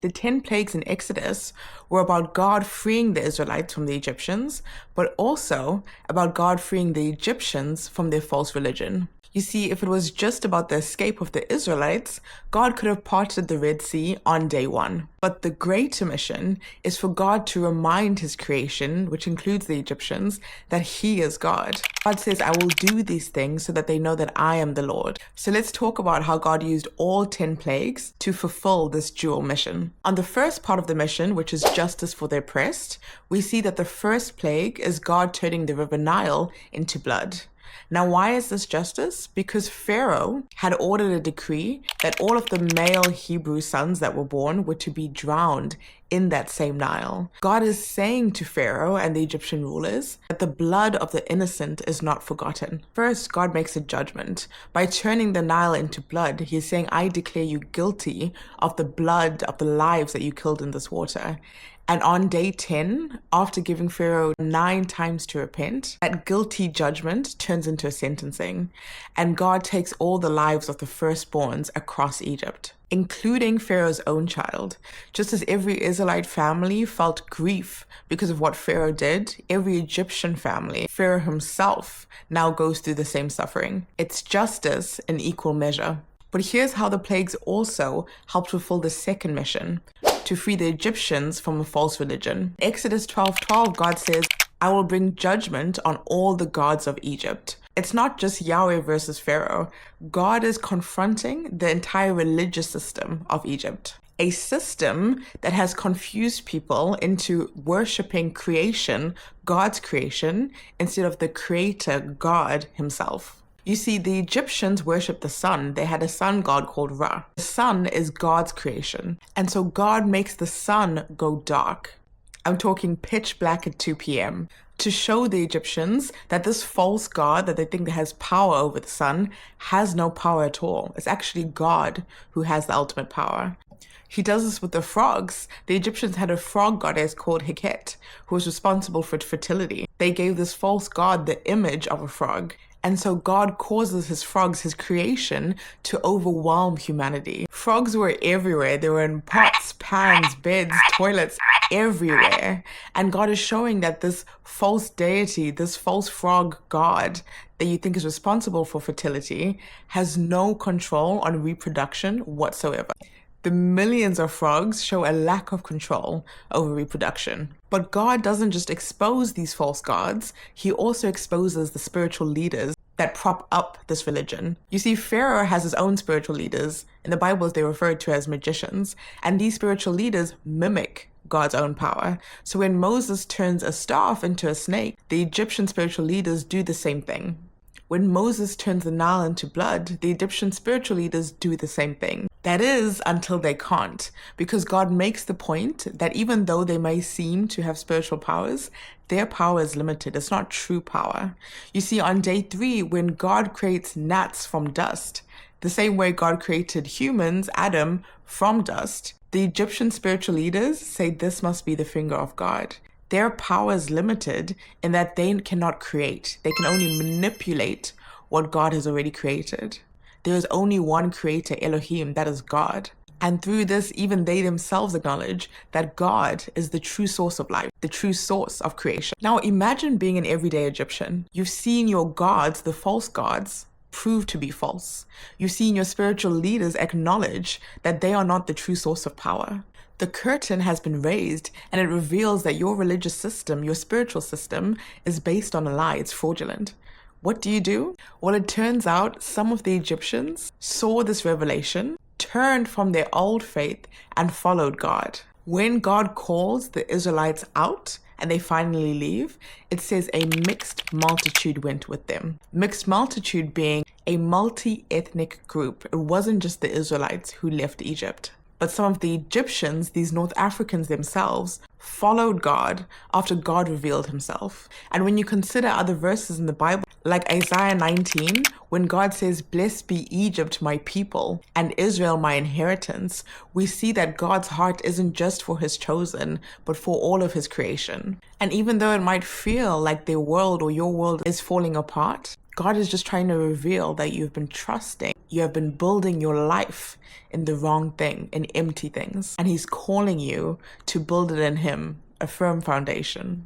The 10 plagues in Exodus were about God freeing the Israelites from the Egyptians, but also about God freeing the Egyptians from their false religion. You see, if it was just about the escape of the Israelites, God could have parted the Red Sea on day one. But the greater mission is for God to remind his creation, which includes the Egyptians, that he is God. God says, I will do these things so that they know that I am the Lord. So let's talk about how God used all 10 plagues to fulfill this dual mission. On the first part of the mission, which is justice for the oppressed, we see that the first plague is God turning the river Nile into blood. Now, why is this justice? Because Pharaoh had ordered a decree that all of the male Hebrew sons that were born were to be drowned in that same Nile. God is saying to Pharaoh and the Egyptian rulers that the blood of the innocent is not forgotten. First, God makes a judgment. By turning the Nile into blood, he's saying, I declare you guilty of the blood of the lives that you killed in this water. And on day 10, after giving Pharaoh 9 times to repent, that guilty judgment turns into a sentencing. And God takes all the lives of the firstborns across Egypt, including Pharaoh's own child. Just as every Israelite family felt grief because of what Pharaoh did, every Egyptian family, Pharaoh himself, now goes through the same suffering. It's justice in equal measure. But here's how the plagues also helped fulfill the second mission, to free the Egyptians from a false religion. Exodus 12:12, God says, I will bring judgment on all the gods of Egypt. It's not just Yahweh versus Pharaoh. God is confronting the entire religious system of Egypt. A system that has confused people into worshiping creation, God's creation, instead of the creator, God himself. You see, the Egyptians worshipped the sun. They had a sun god called Ra. The sun is God's creation. And so God makes the sun go dark. I'm talking pitch black at 2 p.m. to show the Egyptians that this false god that they think that has power over the sun has no power at all. It's actually God who has the ultimate power. He does this with the frogs. The Egyptians had a frog goddess called Heket, who was responsible for fertility. They gave this false god the image of a frog. And so God causes his frogs, his creation, to overwhelm humanity. Frogs were everywhere. They were in pots, pans, beds, toilets, everywhere. And God is showing that this false deity, this false frog god that you think is responsible for fertility, has no control on reproduction whatsoever. The millions of frogs show a lack of control over reproduction. But God doesn't just expose these false gods, he also exposes the spiritual leaders that prop up this religion. You see, Pharaoh has his own spiritual leaders. In the Bible, they're referred to as magicians. And these spiritual leaders mimic God's own power. So when Moses turns a staff into a snake, the Egyptian spiritual leaders do the same thing. When Moses turns the Nile into blood, the Egyptian spiritual leaders do the same thing. That is, until they can't, because God makes the point that even though they may seem to have spiritual powers, their power is limited. It's not true power. You see, on day 3, when God creates gnats from dust, the same way God created humans, Adam, from dust, the Egyptian spiritual leaders say this must be the finger of God. Their power is limited in that they cannot create. They can only manipulate what God has already created. There is only one creator, Elohim, that is God. And through this, even they themselves acknowledge that God is the true source of life, the true source of creation. Now imagine being an everyday Egyptian. You've seen your gods, the false gods, prove to be false. You've seen your spiritual leaders acknowledge that they are not the true source of power. The curtain has been raised and it reveals that your religious system, your spiritual system, is based on a lie. It's fraudulent. What do? Well, it turns out some of the Egyptians saw this revelation, turned from their old faith, and followed God. When God calls the Israelites out and they finally leave, it says a mixed multitude went with them. Mixed multitude being a multi-ethnic group. It wasn't just the Israelites who left Egypt. But some of the Egyptians, these North Africans themselves, followed God after God revealed himself. And when you consider other verses in the Bible, like Isaiah 19, when God says, "Blessed be Egypt, my people, and Israel, my inheritance," we see that God's heart isn't just for his chosen, but for all of his creation. And even though it might feel like their world or your world is falling apart, God is just trying to reveal that you've been trusting. You have been building your life in the wrong thing, in empty things. And he's calling you to build it in him, a firm foundation.